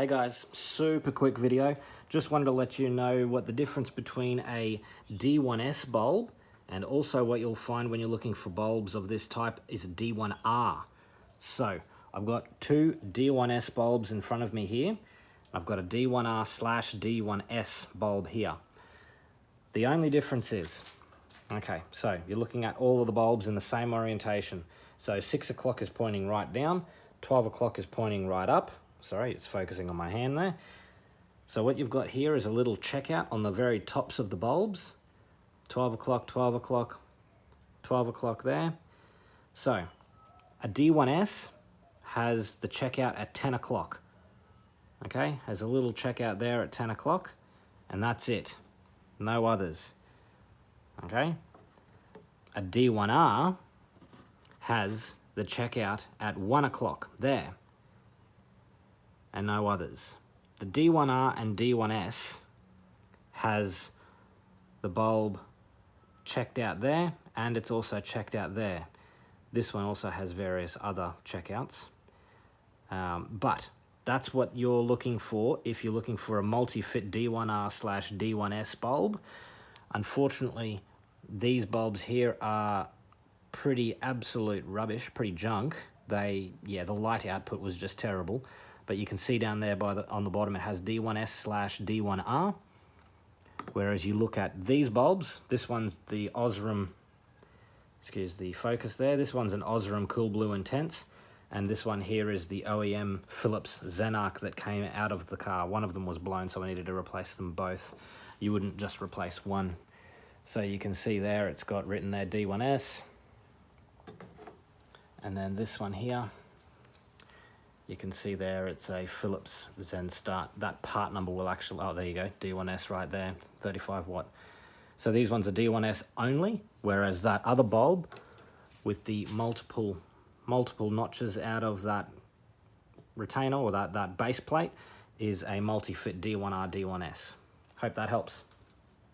Hey guys, super quick video. Just wanted to let you know what the difference between a D1S bulb and also what you'll find when you're looking for bulbs of this type is a D1R. So I've got two D1S bulbs in front of me here. I've got a D1R/D1S bulb here. The only difference is, okay, so you're looking at all of the bulbs in the same orientation. So 6 o'clock is pointing right down, 12 o'clock is pointing right up. Sorry, it's focusing on my hand there. So what you've got here is a little checkout on the very tops of the bulbs. 12 o'clock, 12 o'clock, 12 o'clock there. So a D1S has the checkout at 10 o'clock. Okay, has a little checkout there at 10 o'clock, and that's it. No others. Okay. A D1R has the checkout at 1 o'clock there, and no others. The D1R and D1S has the bulb checked out there, and it's also checked out there. This one also has various other checkouts, but that's what you're looking for if you're looking for a multi-fit D1R/D1S bulb. Unfortunately, these bulbs here are pretty absolute rubbish, pretty junk. The light output was just terrible. But you can see down there on the bottom it has D1S/D1R. Whereas you look at these bulbs, this one's the Osram, excuse the focus there, this one's an Osram Cool Blue Intense, and this one here is the OEM Phillips Xenarc that came out of the car. One of them was blown, so I needed to replace them both. You wouldn't just replace one. So you can see there, it's got written there D1S. And then this one here, you can see there it's a Phillips Xenarc. That part number will actually, oh there you go, D1S right there, 35 watt. So these ones are D1S only, whereas that other bulb with the multiple notches out of that retainer or that base plate is a multi-fit D1R, D1S. Hope that helps.